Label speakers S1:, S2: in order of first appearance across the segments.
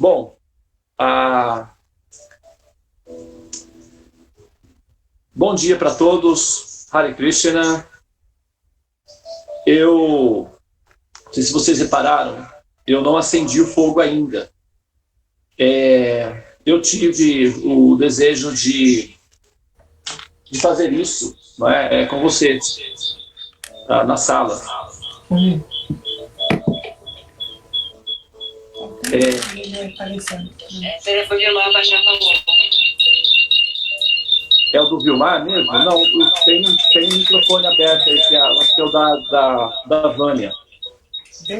S1: Bom, bom dia para todos. Hare Krishna. Não sei se vocês repararam, eu não acendi o fogo ainda. Eu tive o desejo de fazer isso, não é? Com você, na sala. É o do Vilmar mesmo? Não, tem um microfone aberto aí, acho que é o da Vânia.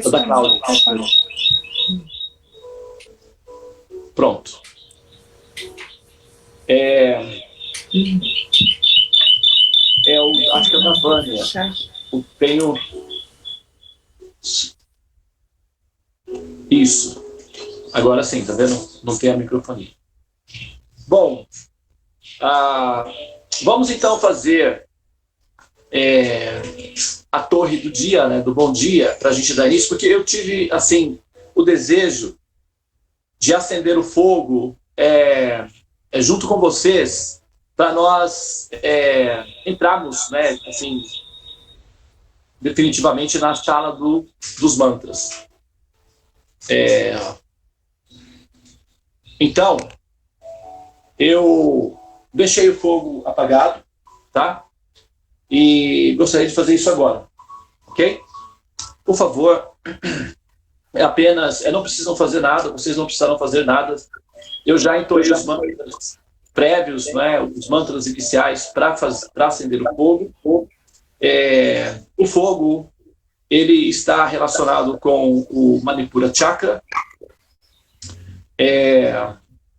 S1: Ou da Cláudia. Pronto. Acho que é o da Vânia. Tenho... Isso. Agora sim, tá vendo? Não tem a microfonia. Bom, vamos então fazer a torre do dia, né, do bom dia, para a gente dar início, porque eu tive, assim, o desejo de acender o fogo junto com vocês, para nós entrarmos, né, assim, definitivamente na sala dos mantras. Então, eu deixei o fogo apagado, tá? E gostaria de fazer isso agora, ok? Por favor, não precisam fazer nada, vocês não precisarão fazer nada. Eu já entoei os mantras prévios, né, os mantras iniciais para acender o fogo. O fogo, ele está relacionado com o Manipura Chakra,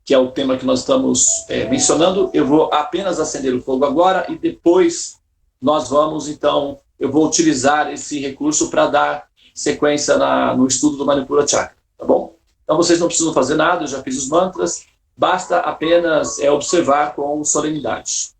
S1: que é o tema que nós estamos mencionando. Eu vou apenas acender o fogo agora e depois nós vamos, então, eu vou utilizar esse recurso para dar sequência no estudo do Manipura Chakra, tá bom? Então vocês não precisam fazer nada, eu já fiz os mantras, basta apenas observar com solenidade.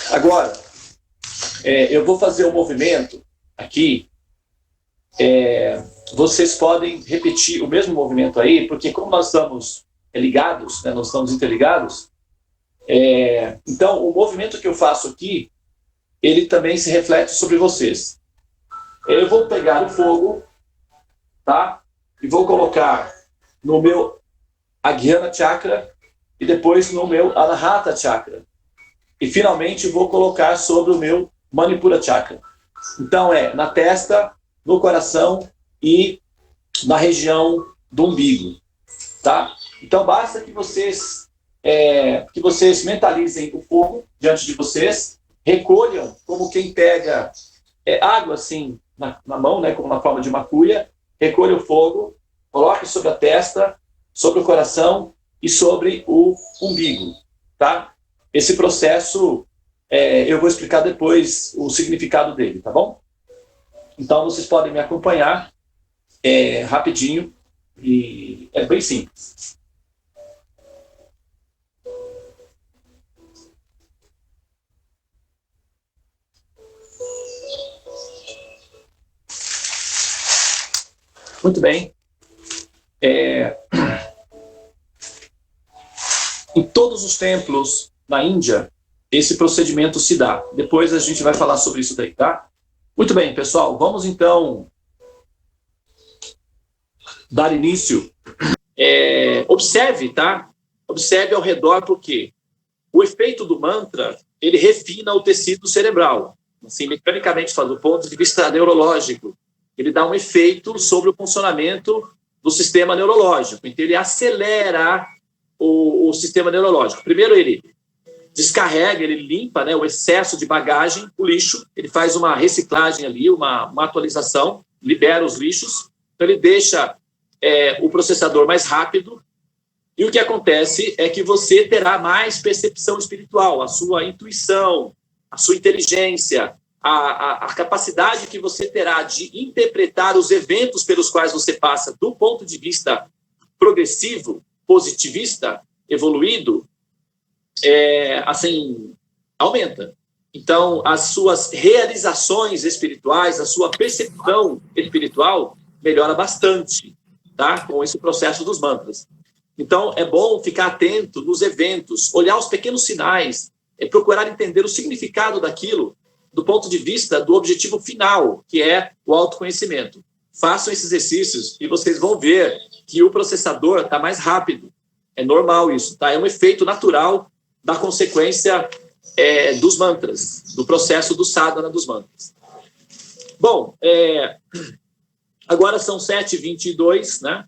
S1: Agora, eu vou fazer um movimento aqui. Vocês podem repetir o mesmo movimento aí, porque como nós estamos ligados, né, nós estamos interligados, então o movimento que eu faço aqui, ele também se reflete sobre vocês. Eu vou pegar o fogo, tá? E vou colocar no meu Ajnana Chakra e depois no meu Anahata Chakra. E finalmente vou colocar sobre o meu Manipura Chakra. Então na testa, no coração e na região do umbigo, tá? Então basta que vocês mentalizem o fogo diante de vocês, recolham como quem pega água assim na mão, né, como na forma de uma cuia, recolha o fogo, coloque sobre a testa, sobre o coração e sobre o umbigo, tá? Esse processo, eu vou explicar depois o significado dele, tá bom? Então, vocês podem me acompanhar rapidinho, e é bem simples. Muito bem. Em todos os templos na Índia, esse procedimento se dá. Depois a gente vai falar sobre isso daí, tá? Muito bem, pessoal, vamos então dar início. Observe, tá? Observe ao redor, porque o efeito do mantra, ele refina o tecido cerebral. Assim, mecanicamente falando, do ponto de vista neurológico, ele dá um efeito sobre o funcionamento do sistema neurológico. Então, ele acelera o sistema neurológico. Primeiro, ele descarrega, ele limpa, né, o excesso de bagagem, o lixo, ele faz uma reciclagem ali, uma atualização, libera os lixos, então ele deixa o processador mais rápido, e o que acontece é que você terá mais percepção espiritual, a sua intuição, a sua inteligência, a capacidade que você terá de interpretar os eventos pelos quais você passa do ponto de vista progressivo, positivista, evoluído, assim, aumenta. Então, as suas realizações espirituais, a sua percepção espiritual melhora bastante, tá? Com esse processo dos mantras. Então, é bom ficar atento nos eventos, olhar os pequenos sinais, procurar entender o significado daquilo do ponto de vista do objetivo final, que é o autoconhecimento. Façam esses exercícios e vocês vão ver que o processador está mais rápido. É normal isso, tá? É um efeito natural da consequência dos mantras, do processo do sadhana dos mantras. Bom, agora são 7h22, né?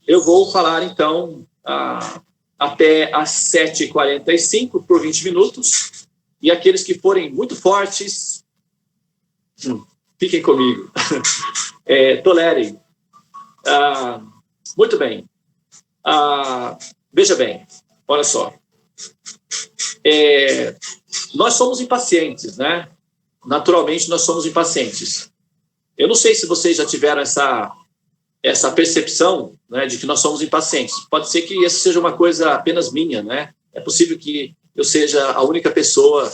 S1: Eu vou falar, então, até às 7h45, por 20 minutos, e aqueles que forem muito fortes, fiquem comigo, tolerem. Muito bem. Veja bem, olha só. Nós somos impacientes, né? Naturalmente, nós somos impacientes. Eu não sei se vocês já tiveram essa percepção, né, de que nós somos impacientes. Pode ser que essa seja uma coisa apenas minha, né? É possível que eu seja a única pessoa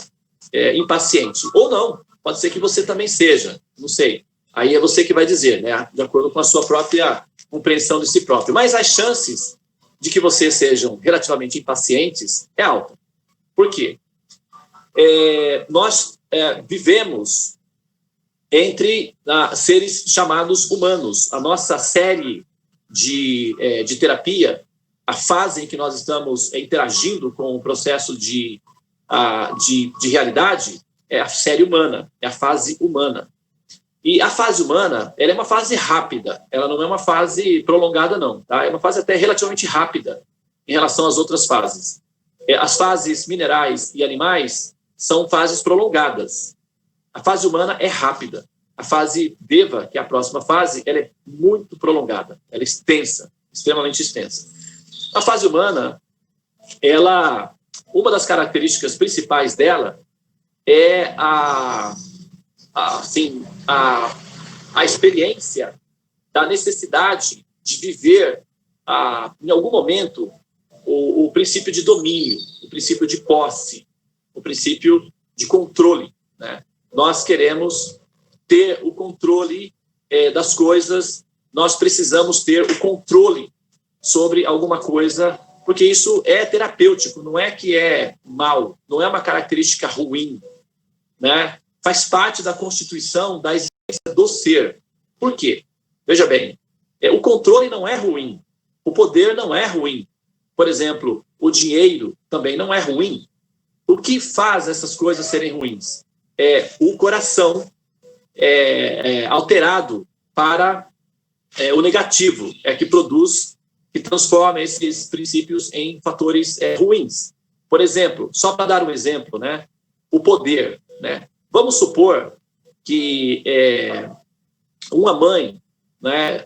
S1: impaciente. Ou não, pode ser que você também seja, não sei. Aí é você que vai dizer, né? De acordo com a sua própria compreensão de si próprio. Mas as chances de que vocês sejam relativamente impacientes é alta. Por quê? Nós vivemos entre seres chamados humanos. A nossa série de terapia, a fase em que nós estamos interagindo com o processo de realidade, é a série humana, é a fase humana. E a fase humana, ela é uma fase rápida, ela não é uma fase prolongada, não. Tá? É uma fase até relativamente rápida em relação às outras fases. As fases minerais e animais são fases prolongadas. A fase humana é rápida. A fase Deva, que é a próxima fase, ela é muito prolongada. Ela é extensa, extremamente extensa. A fase humana, uma das características principais dela é a experiência da necessidade de viver, em algum momento, o princípio de domínio, o princípio de posse, o princípio de controle, né? Nós queremos ter o controle das coisas, nós precisamos ter o controle sobre alguma coisa, porque isso é terapêutico, não é que é mal, não é uma característica ruim, né? Faz parte da constituição da existência do ser. Por quê? Veja bem, o controle não é ruim, o poder não é ruim. Por exemplo, o dinheiro também não é ruim. O que faz essas coisas serem ruins? É o coração alterado para o negativo, que transforma esses princípios em fatores ruins. Por exemplo, só para dar um exemplo, né, o poder, né? Vamos supor que uma mãe, né,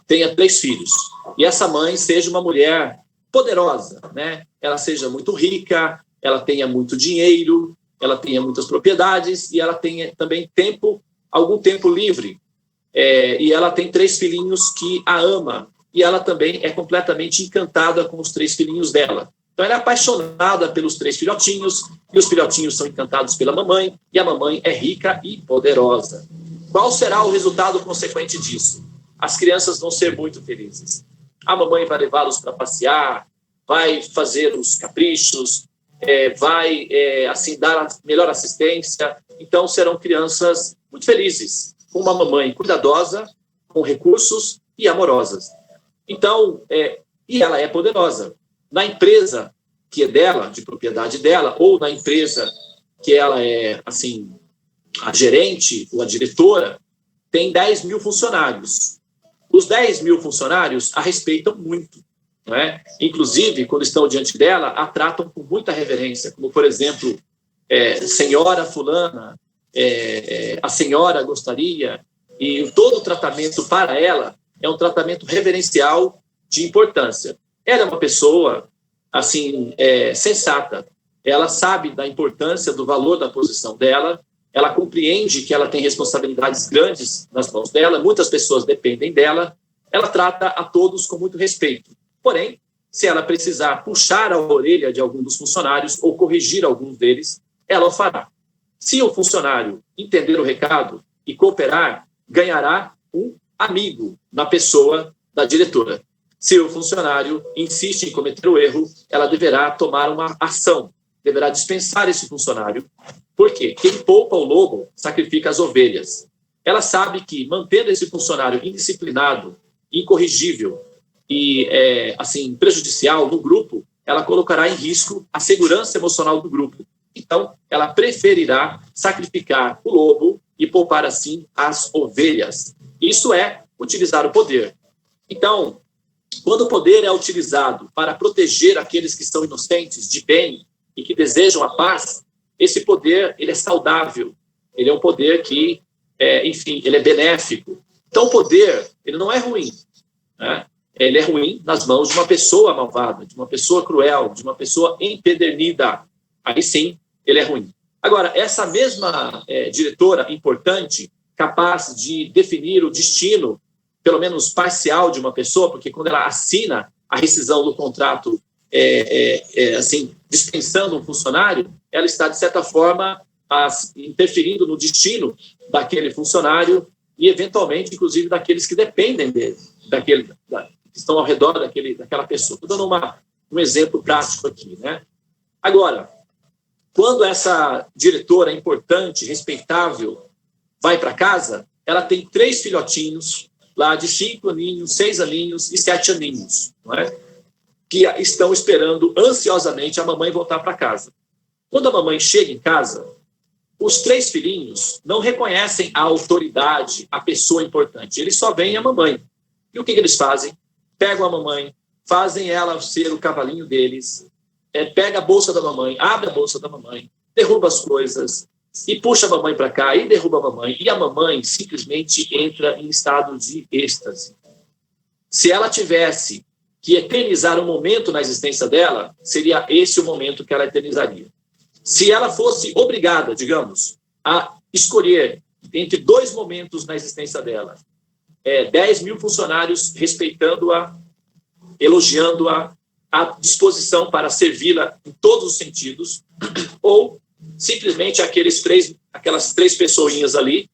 S1: tenha 3 filhos, e essa mãe seja uma mulher poderosa, né? Ela seja muito rica, ela tenha muito dinheiro, ela tenha muitas propriedades e ela tenha também algum tempo livre. E ela tem 3 filhinhos que a ama e ela também é completamente encantada com os 3 filhinhos dela. Então ela é apaixonada pelos 3 filhotinhos e os filhotinhos são encantados pela mamãe e a mamãe é rica e poderosa. Qual será o resultado consequente disso? As crianças vão ser muito felizes. A mamãe vai levá-los para passear, vai fazer os caprichos, vai assim dar a melhor assistência. então serão crianças muito felizes, com uma mamãe cuidadosa, com recursos e amorosas. Então, e ela é poderosa. Na empresa que é dela, de propriedade dela, ou na empresa que ela é, assim, a gerente ou a diretora, tem 10 mil funcionários. Os 10 mil funcionários a respeitam muito, não é? Inclusive, quando estão diante dela, a tratam com muita reverência, como, por exemplo, senhora fulana, a senhora gostaria, e todo o tratamento para ela é um tratamento reverencial de importância. Ela é uma pessoa, assim, sensata. Ela sabe da importância, do valor da posição dela, ela compreende que ela tem responsabilidades grandes nas mãos dela, muitas pessoas dependem dela, ela trata a todos com muito respeito. Porém, se ela precisar puxar a orelha de algum dos funcionários ou corrigir alguns deles, ela o fará. Se o funcionário entender o recado e cooperar, ganhará um amigo na pessoa da diretora. Se o funcionário insiste em cometer o erro, ela deverá tomar uma ação, deverá dispensar esse funcionário. Por quê? Quem poupa o lobo sacrifica as ovelhas. Ela sabe que, mantendo esse funcionário indisciplinado, incorrigível e, assim, prejudicial no grupo, ela colocará em risco a segurança emocional do grupo. Então, ela preferirá sacrificar o lobo e poupar, assim, as ovelhas. Isso é utilizar o poder. Então, quando o poder é utilizado para proteger aqueles que são inocentes de bem e que desejam a paz, esse poder, ele é saudável. Ele é um poder que, enfim, ele é benéfico. Então, o poder, ele não é ruim, né? Ele é ruim nas mãos de uma pessoa malvada, de uma pessoa cruel, de uma pessoa empedernida. Aí sim, ele é ruim. Agora, essa mesma diretora importante, capaz de definir o destino, pelo menos parcial, de uma pessoa, porque quando ela assina a rescisão do contrato, assim, dispensando um funcionário, ela está, de certa forma, interferindo no destino daquele funcionário e, eventualmente, inclusive, daqueles que dependem dele, que estão ao redor daquela pessoa. Estou dando um exemplo prático aqui, né? Agora, quando essa diretora importante, respeitável, vai para casa, ela tem 3 filhotinhos, lá de 5 aninhos, 6 aninhos e 7 aninhos, não é? Que estão esperando ansiosamente a mamãe voltar para casa. Quando a mamãe chega em casa, os 3 filhinhos não reconhecem a autoridade, a pessoa importante. Eles só veem a mamãe. E o que eles fazem? Pegam a mamãe, fazem ela ser o cavalinho deles, pega a bolsa da mamãe, abre a bolsa da mamãe, derruba as coisas, e puxa a mamãe para cá, e derruba a mamãe. E a mamãe simplesmente entra em estado de êxtase. Se ela tivesse que eternizar um momento na existência dela, seria esse o momento que ela eternizaria. Se ela fosse obrigada, digamos, a escolher entre 2 momentos na existência dela, 10 mil funcionários respeitando-a, elogiando-a, à disposição para servi-la em todos os sentidos, ou simplesmente aquelas 3 pessoinhas ali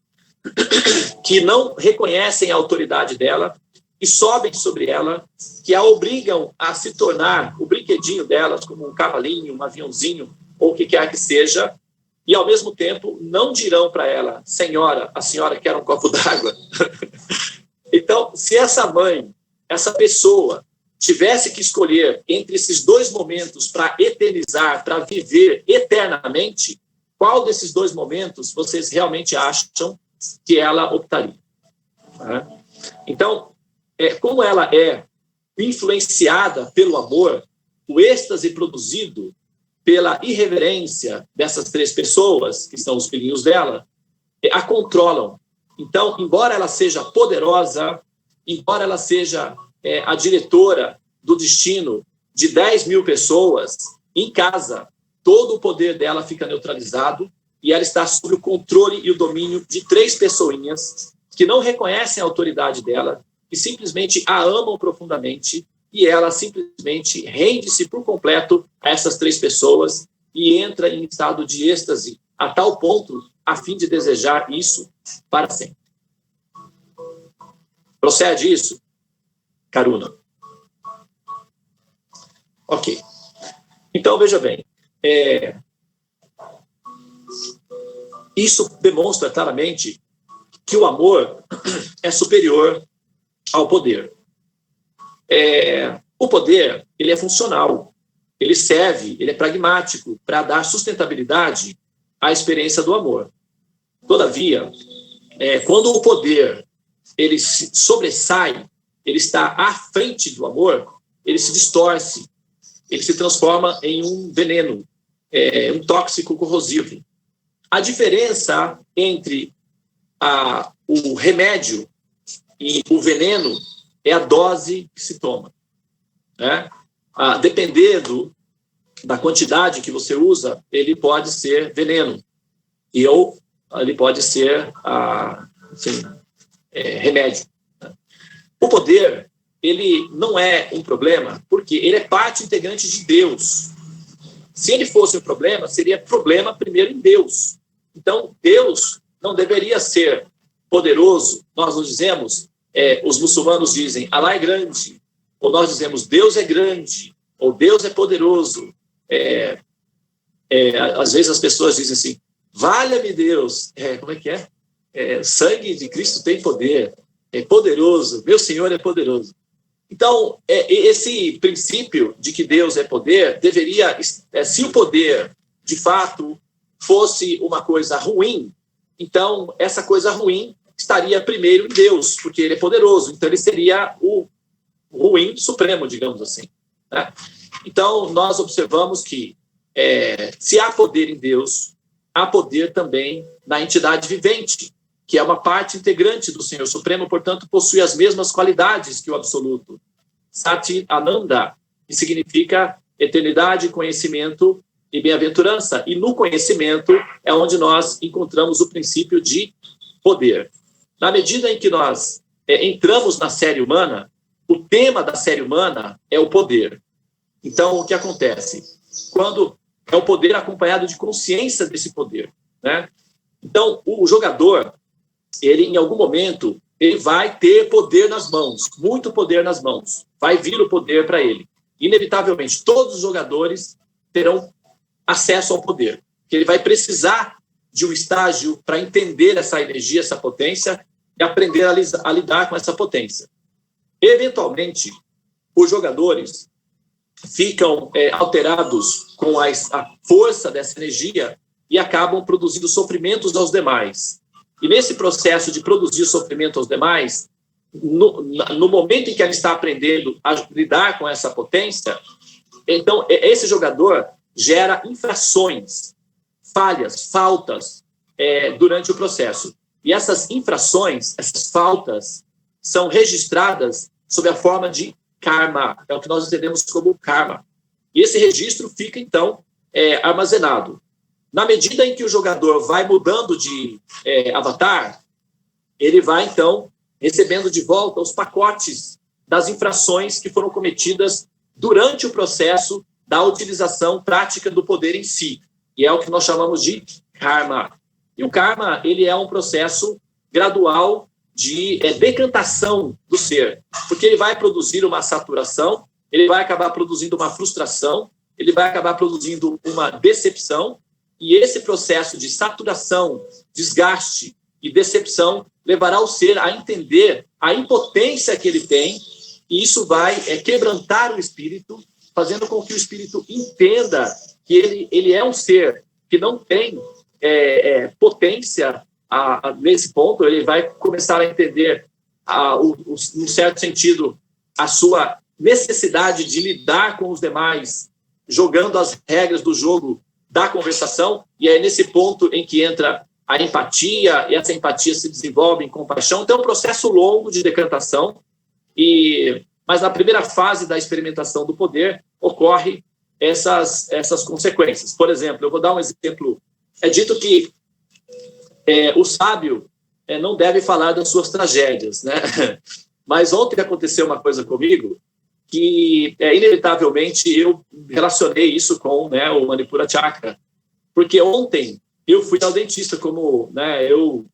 S1: que não reconhecem a autoridade dela e sobem sobre ela, que a obrigam a se tornar o brinquedinho delas, como um cavalinho, um aviãozinho, ou o que quer que seja, e, ao mesmo tempo, não dirão para ela: senhora, a senhora quer um copo d'água? Então, se essa mãe, essa pessoa, tivesse que escolher entre esses 2 momentos para eternizar, para viver eternamente, qual desses 2 momentos vocês realmente acham que ela optaria? Então, como ela é influenciada pelo amor, o êxtase produzido pela irreverência dessas 3 pessoas, que são os filhinhos dela, a controlam. Então, embora ela seja poderosa, embora ela seja a diretora do destino de 10 mil pessoas, em casa, todo o poder dela fica neutralizado e ela está sob o controle e o domínio de 3 pessoinhas que não reconhecem a autoridade dela, que simplesmente a amam profundamente, e ela simplesmente rende-se por completo a essas 3 pessoas e entra em estado de êxtase a tal ponto a fim de desejar isso para sempre. Procede isso, Karuna? Ok. Então, veja bem. Isso demonstra claramente que o amor é superior ao poder. O poder, ele é funcional, ele serve, ele é pragmático para dar sustentabilidade à experiência do amor. Todavia, quando o poder ele se sobressai, ele está à frente do amor, ele se distorce, ele se transforma em um veneno, um tóxico corrosivo. A diferença entre o remédio e o veneno é a dose que se toma, né? Dependendo da quantidade que você usa, ele pode ser veneno, ou ele pode ser remédio. O poder, ele não é um problema, porque ele é parte integrante de Deus. Se ele fosse um problema, seria problema primeiro em Deus. Então, Deus não deveria ser poderoso. Nós não dizemos, os muçulmanos dizem, Alá é grande, ou nós dizemos, Deus é grande, ou Deus é poderoso. Às vezes as pessoas dizem assim, valha-me Deus, como é que é? Sangue de Cristo tem poder, é poderoso, meu Senhor é poderoso. Então, esse princípio de que Deus é poder, deveria, se o poder, de fato, fosse uma coisa ruim, então essa coisa ruim estaria primeiro em Deus, porque ele é poderoso, então ele seria o ruim supremo, digamos assim, né? Então, nós observamos que se há poder em Deus, há poder também na entidade vivente, que é uma parte integrante do Senhor Supremo, portanto, possui as mesmas qualidades que o Absoluto. Sati Ananda, que significa eternidade, conhecimento e bem-aventurança. E no conhecimento é onde nós encontramos o princípio de poder. Na medida em que nós entramos na série humana, o tema da série humana é o poder. Então, o que acontece? Quando é o poder acompanhado de consciência desse poder, né? Então, o jogador, ele, em algum momento, ele vai ter poder nas mãos, muito poder nas mãos. Vai vir o poder para ele. Inevitavelmente, todos os jogadores terão acesso ao poder. Que ele vai precisar de um estágio para entender essa energia, essa potência, e aprender a lidar com essa potência. Eventualmente, os jogadores ficam alterados com a força dessa energia e acabam produzindo sofrimentos aos demais. E nesse processo de produzir sofrimento aos demais, no momento em que ele está aprendendo a lidar com essa potência, então esse jogador gera infrações, falhas, faltas durante o processo. E essas infrações, essas faltas, são registradas sob a forma de karma, é o que nós entendemos como karma. E esse registro fica, então, armazenado. Na medida em que o jogador vai mudando de avatar, ele vai, então, recebendo de volta os pacotes das infrações que foram cometidas durante o processo da utilização prática do poder em si. E é o que nós chamamos de karma. E o karma, ele é um processo gradual de decantação do ser, porque ele vai produzir uma saturação, ele vai acabar produzindo uma frustração, ele vai acabar produzindo uma decepção, e esse processo de saturação, desgaste e decepção levará o ser a entender a impotência que ele tem, e isso vai quebrantar o espírito, fazendo com que o espírito entenda que ele é um ser que não tem potência. Nesse ponto, ele vai começar a entender, num certo sentido, a sua necessidade de lidar com os demais, jogando as regras do jogo da conversação, e é nesse ponto em que entra a empatia, e essa empatia se desenvolve em compaixão. Então, é um processo longo de decantação, mas na primeira fase da experimentação do poder, ocorre essas consequências. Por exemplo, eu vou dar um exemplo. É dito que o sábio não deve falar das suas tragédias, né? Mas ontem aconteceu uma coisa comigo que, inevitavelmente, eu relacionei isso com o Manipura Chakra. Porque ontem eu fui ao dentista, como eu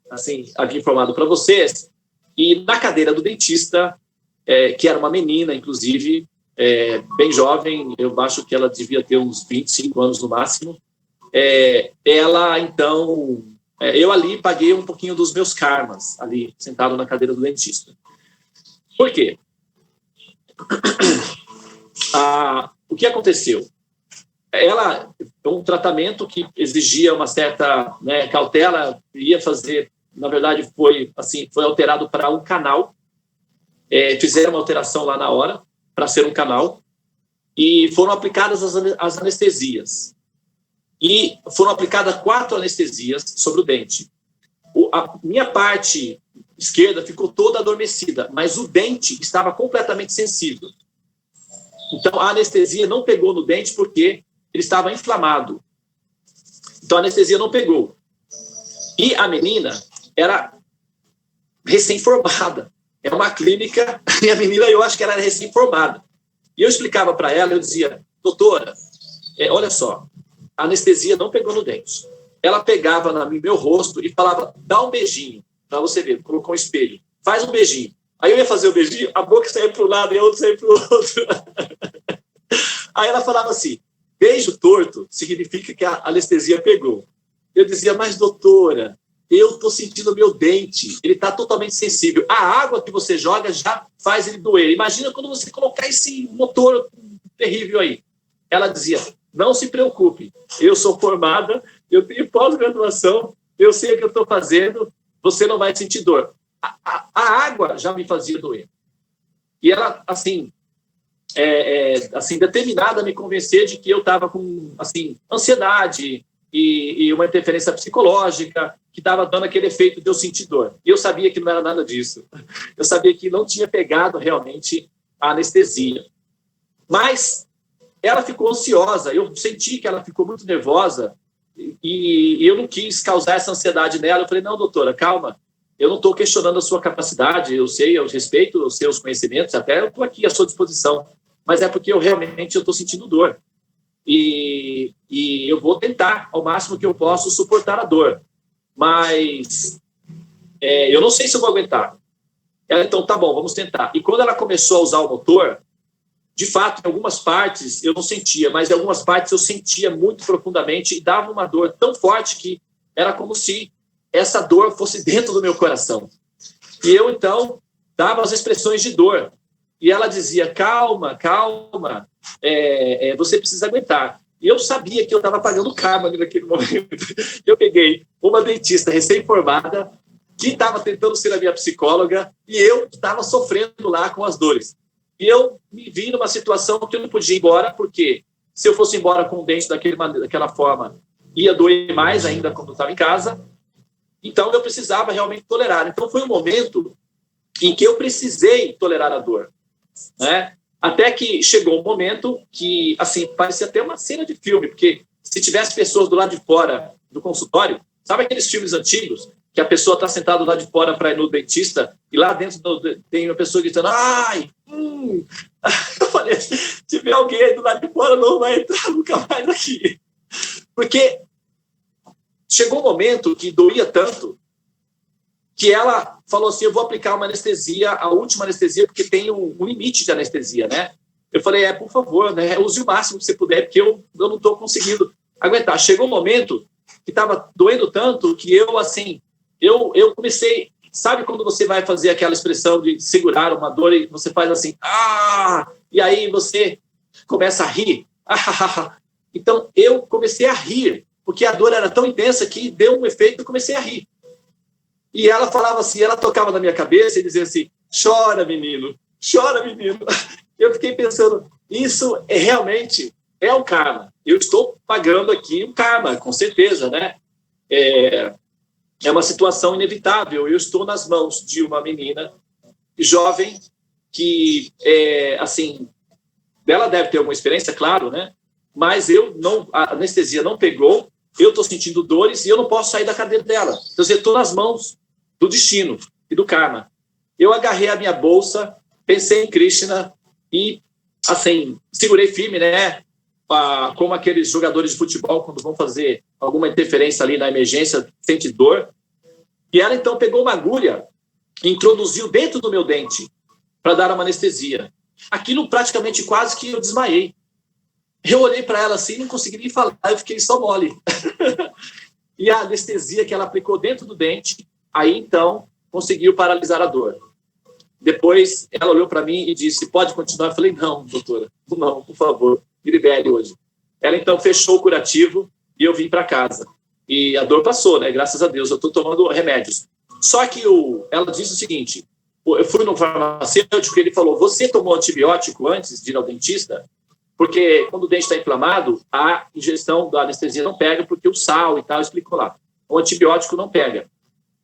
S1: havia informado para vocês, e na cadeira do dentista, que era uma menina, inclusive, bem jovem, eu acho que ela devia ter uns 25 anos no máximo, ela, então, Eu ali paguei um pouquinho dos meus karmas, ali, sentado na cadeira do dentista. Por quê? O que aconteceu? Um tratamento que exigia uma certa, né, cautela, ia fazer, na verdade, foi alterado para um canal. Fizeram uma alteração lá na hora, para ser um canal, e foram aplicadas as anestesias. E foram aplicadas 4 anestesias sobre o dente. A minha parte esquerda ficou toda adormecida, mas o dente estava completamente sensível. Então, a anestesia não pegou no dente porque ele estava inflamado. Então, a anestesia não pegou. E a menina era recém-formada. É uma clínica, e a menina, eu acho que ela era recém-formada. E eu explicava para ela, eu dizia, doutora, olha só, a anestesia não pegou no dente. Ela pegava no meu rosto e falava, dá um beijinho, para você ver, colocou um espelho, faz um beijinho. Aí eu ia fazer o beijinho, a boca saía para um lado e a outra saía para o outro. Aí ela falava assim, beijo torto significa que a anestesia pegou. Eu dizia, mas doutora, eu estou sentindo o meu dente, ele está totalmente sensível. A água que você joga já faz ele doer. Imagina quando você colocar esse motor terrível aí. Ela dizia, não se preocupe, eu sou formada, eu tenho pós-graduação, eu sei o que eu estou fazendo, você não vai sentir dor. A água já me fazia doer. E ela, assim, determinada a me convencer de que eu estava com, assim, ansiedade e uma interferência psicológica que estava dando aquele efeito de eu sentir dor. E eu sabia que não era nada disso. Eu sabia que não tinha pegado realmente a anestesia. Mas ela ficou ansiosa, eu senti que ela ficou muito nervosa e eu não quis causar essa ansiedade nela. Eu falei, não, doutora, calma, eu não estou questionando a sua capacidade, eu respeito os seus conhecimentos, até eu estou aqui à sua disposição, mas é porque eu realmente estou sentindo dor. E eu vou tentar, ao máximo que eu posso, suportar a dor. Mas eu não sei se eu vou aguentar. Ela, então, tá bom, vamos tentar. E quando ela começou a usar o motor, de fato, em algumas partes eu não sentia, mas em algumas partes eu sentia muito profundamente e dava uma dor tão forte que era como se essa dor fosse dentro do meu coração. E eu, então, dava as expressões de dor. E ela dizia, calma, calma, você precisa aguentar. E eu sabia que eu estava pagando karma naquele momento. Eu peguei uma dentista recém-formada que estava tentando ser a minha psicóloga e eu estava sofrendo lá com as dores. E eu me vi numa situação que eu não podia ir embora, porque se eu fosse embora com o dente daquela forma, ia doer mais ainda quando eu estava em casa. Então, eu precisava realmente tolerar. Então, foi um momento em que eu precisei tolerar a dor, né? Até que chegou um momento que, assim, parecia até uma cena de filme, porque se tivesse pessoas do lado de fora do consultório, sabe aqueles filmes antigos, que a pessoa está sentada lá de fora para ir no dentista, e lá dentro tem uma pessoa gritando, ai, Eu falei, se tiver alguém aí do lado de fora, não vai entrar nunca mais aqui. Porque chegou um momento que doía tanto que ela falou assim, eu vou aplicar uma anestesia, a última anestesia, porque tem um limite de anestesia, né? Eu falei, por favor, né? Use o máximo que você puder, porque eu não estou conseguindo aguentar. Chegou um momento que estava doendo tanto que eu, assim, eu comecei... Sabe quando você vai fazer aquela expressão de segurar uma dor e você faz assim, e aí você começa a rir? Então, eu comecei a rir, porque a dor era tão intensa que deu um efeito e eu comecei a rir. E ela falava assim, ela tocava na minha cabeça e dizia assim, chora, menino, chora, menino. Eu fiquei pensando, isso realmente é um karma. Eu estou pagando aqui um karma, com certeza, né? É uma situação inevitável. Eu estou nas mãos de uma menina jovem que, assim, ela deve ter alguma experiência, claro, né? Mas a anestesia não pegou, eu estou sentindo dores e eu não posso sair da cadeira dela. Então, eu estou nas mãos do destino e do karma. Eu agarrei a minha bolsa, pensei em Krishna e, assim, segurei firme, né? Como aqueles jogadores de futebol, quando vão fazer alguma interferência ali na emergência, sente dor. E ela, então, pegou uma agulha e introduziu dentro do meu dente para dar uma anestesia. Aquilo praticamente quase que eu desmaiei. Eu olhei para ela assim, não consegui nem falar, eu fiquei só mole. e a anestesia que ela aplicou dentro do dente, aí então conseguiu paralisar a dor. Depois ela olhou para mim e disse, pode continuar? Eu falei, não, doutora, não, por favor, me libere hoje. Ela então fechou o curativo e eu vim para casa. E a dor passou, né? Graças a Deus, eu estou tomando remédios. Só que ela disse o seguinte, eu fui no farmacêutico e ele falou, você tomou antibiótico antes de ir ao dentista? Porque quando o dente está inflamado, a ingestão da anestesia não pega, porque o sal e tal, explicou lá. O antibiótico não pega.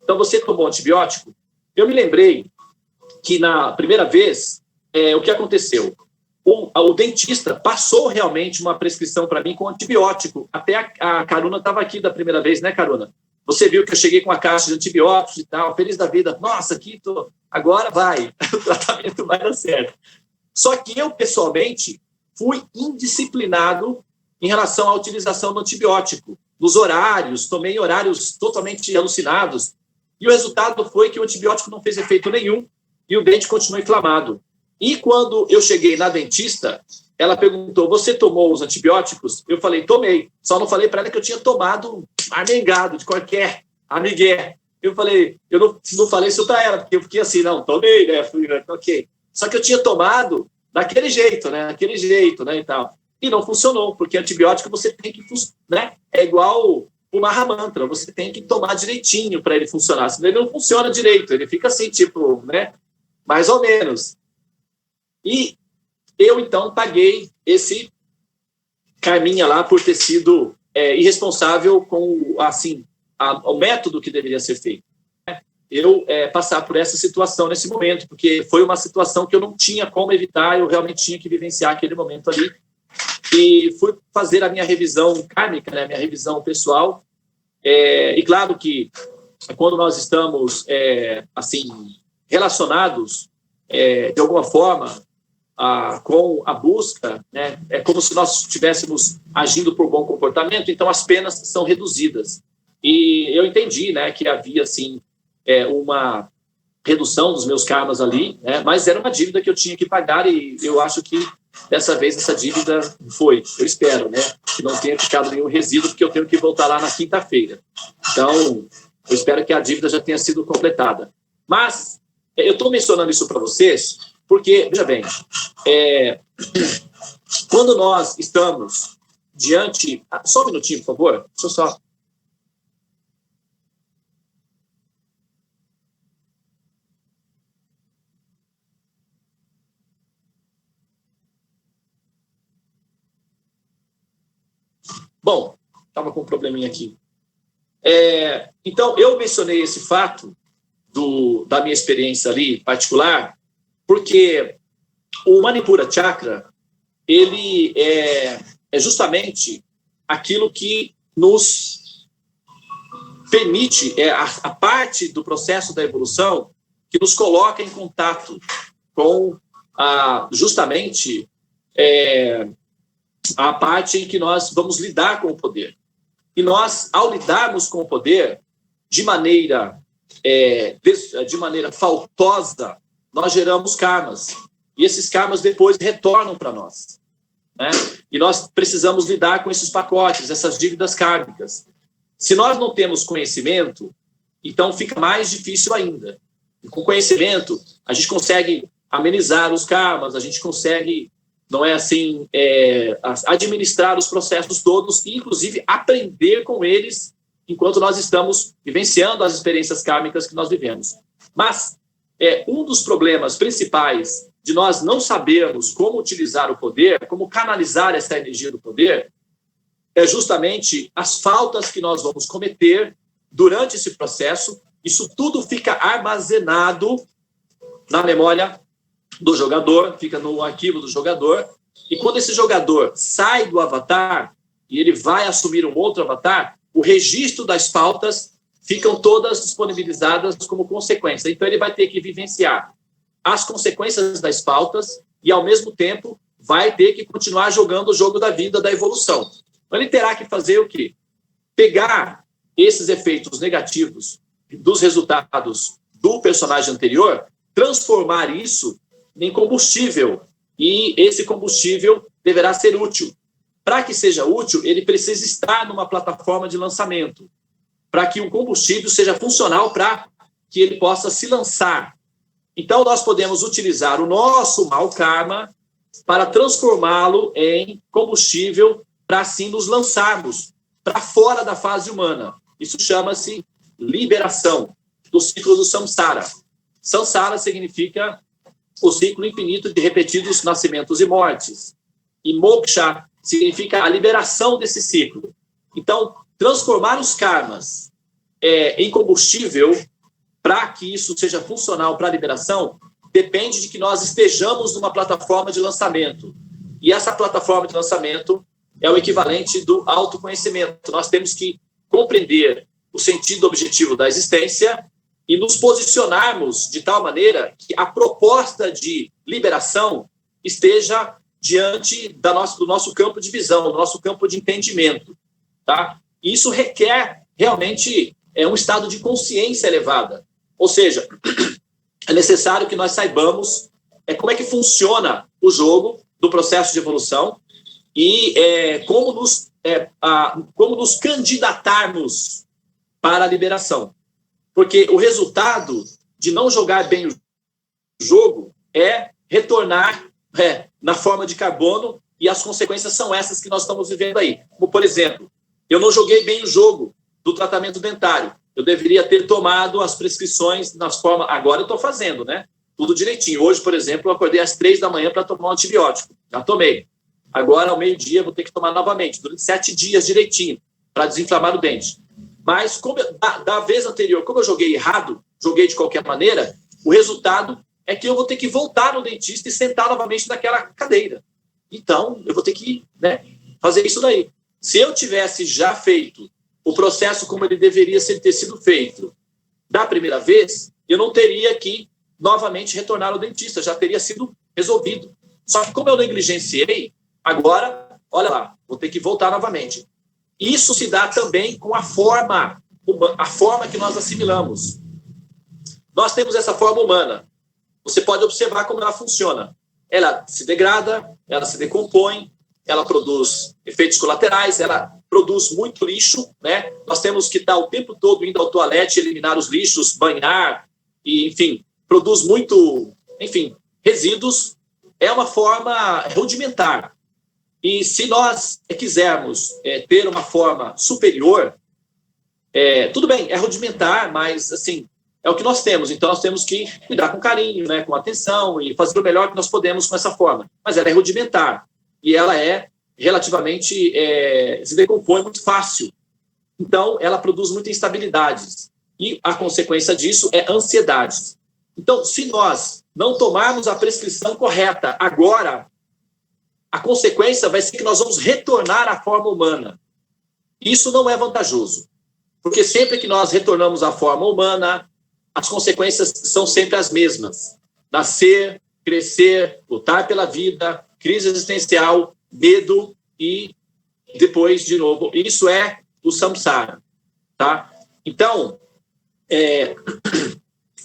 S1: Então, você tomou antibiótico? Eu me lembrei que na primeira vez, o que aconteceu? O dentista passou realmente uma prescrição para mim com antibiótico. Até a Caruna estava aqui da primeira vez, né, Caruna? Você viu que eu cheguei com a caixa de antibióticos e tal, feliz da vida. Nossa, agora vai, o tratamento vai dar certo. Só que eu, pessoalmente, fui indisciplinado em relação à utilização do antibiótico. Nos horários, tomei horários totalmente alucinados. E o resultado foi que o antibiótico não fez efeito nenhum e o dente continuou inflamado. E quando eu cheguei na dentista, ela perguntou, você tomou os antibióticos? Eu falei, tomei. Só não falei para ela que eu tinha tomado amengado de qualquer amigué. Eu falei, eu não falei isso para ela, porque eu fiquei assim, não, tomei, né? Fui, ok. Só que eu tinha tomado daquele jeito, né, e tal. E não funcionou, porque antibiótico você tem que, né, é igual o Mahamantra, você tem que tomar direitinho para ele funcionar, senão ele não funciona direito, ele fica assim, tipo, né, mais ou menos. E eu, então, paguei esse karminha lá por ter sido irresponsável com, assim, o método que deveria ser feito. Eu passar por essa situação nesse momento, porque foi uma situação que eu não tinha como evitar, eu realmente tinha que vivenciar aquele momento ali. E fui fazer a minha revisão kármica, né, minha revisão pessoal, e claro que quando nós estamos, assim, relacionados, de alguma forma, com a busca, né, é como se nós estivéssemos agindo por bom comportamento, então as penas são reduzidas. E eu entendi, né, que havia, assim, uma redução dos meus karmas ali, né? Mas era uma dívida que eu tinha que pagar e eu acho que dessa vez essa dívida foi, eu espero, né? Que não tenha ficado nenhum resíduo, porque eu tenho que voltar lá na quinta-feira. Então, eu espero que a dívida já tenha sido completada. Mas, eu estou mencionando isso para vocês porque, veja bem, quando nós estamos diante... Só um minutinho, por favor. Deixa eu só... Bom, estava com um probleminha aqui. Então, eu mencionei esse fato da minha experiência ali particular, porque o Manipura Chakra, ele é justamente aquilo que nos permite, a parte do processo da evolução que nos coloca em contato com justamente a parte em que nós vamos lidar com o poder. E nós, ao lidarmos com o poder de maneira faltosa, nós geramos karmas. E esses karmas depois retornam para nós, né? E nós precisamos lidar com esses pacotes, essas dívidas kármicas. Se nós não temos conhecimento, então fica mais difícil ainda. E com conhecimento, a gente consegue amenizar os karmas, a gente consegue, não é assim, administrar os processos todos e, inclusive, aprender com eles enquanto nós estamos vivenciando as experiências kármicas que nós vivemos. Mas um dos problemas principais de nós não sabermos como utilizar o poder, como canalizar essa energia do poder, é justamente as faltas que nós vamos cometer durante esse processo. Isso tudo fica armazenado na memória do jogador, fica no arquivo do jogador, e quando esse jogador sai do avatar e ele vai assumir um outro avatar, o registro das faltas ficam todas disponibilizadas como consequência. Então, ele vai ter que vivenciar as consequências das faltas e, ao mesmo tempo, vai ter que continuar jogando o jogo da vida, da evolução. Então, ele terá que fazer o quê? Pegar esses efeitos negativos dos resultados do personagem anterior, transformar isso em combustível, e esse combustível deverá ser útil. Para que seja útil, ele precisa estar numa plataforma de lançamento. para que o combustível seja funcional para que ele possa se lançar. Então, nós podemos utilizar o nosso mau karma para transformá-lo em combustível para assim nos lançarmos para fora da fase humana. Isso chama-se liberação do ciclo do samsara. Samsara significa o ciclo infinito de repetidos nascimentos e mortes. E moksha significa a liberação desse ciclo. Então, transformar os karmas em combustível para que isso seja funcional para a liberação depende de que nós estejamos numa plataforma de lançamento. E essa plataforma de lançamento é o equivalente do autoconhecimento. Nós temos que compreender o sentido objetivo da existência e nos posicionarmos de tal maneira que a proposta de liberação esteja diante do nosso campo de visão, do nosso campo de entendimento. Tá? E isso requer realmente um estado de consciência elevada. Ou seja, é necessário que nós saibamos como é que funciona o jogo do processo de evolução e como nos candidatarmos para a liberação. Porque o resultado de não jogar bem o jogo é retornar na forma de carbono, e as consequências são essas que nós estamos vivendo aí. Como, por exemplo, eu não joguei bem o jogo do tratamento dentário. Eu deveria ter tomado as prescrições nas formas... Agora eu estou fazendo, né? Tudo direitinho. Hoje, por exemplo, eu acordei às 3 da manhã para tomar um antibiótico. Já tomei. Agora, ao meio-dia, vou ter que tomar novamente, durante 7 dias direitinho, para desinflamar o dente. Mas, da vez anterior, como eu joguei errado, joguei de qualquer maneira, o resultado é que eu vou ter que voltar no dentista e sentar novamente naquela cadeira. Então, eu vou ter que fazer isso daí. Se eu tivesse já feito o processo como ele deveria ter sido feito da primeira vez, eu não teria que novamente retornar ao dentista, já teria sido resolvido. Só que como eu negligenciei, agora, olha lá, vou ter que voltar novamente. Isso se dá também com a forma que nós assimilamos. Nós temos essa forma humana. Você pode observar como ela funciona. Ela se degrada, ela se decompõe, ela produz efeitos colaterais, ela produz muito lixo, né? Nós temos que estar o tempo todo indo ao toalete, eliminar os lixos, banhar, e, enfim, produz muito, resíduos. É uma forma rudimentar. E se nós quisermos ter uma forma superior, tudo bem, é rudimentar, mas, assim, é o que nós temos. Então, nós temos que cuidar com carinho, né, com atenção e fazer o melhor que nós podemos com essa forma. Mas ela é rudimentar e ela relativamente se decompõe muito fácil. Então, ela produz muitas instabilidades. E a consequência disso é ansiedade. Então, se nós não tomarmos a prescrição correta agora, a consequência vai ser que nós vamos retornar à forma humana. Isso não é vantajoso. Porque sempre que nós retornamos à forma humana, as consequências são sempre as mesmas. Nascer, crescer, lutar pela vida, crise existencial, medo e depois, de novo, isso é o samsara. Tá? Então,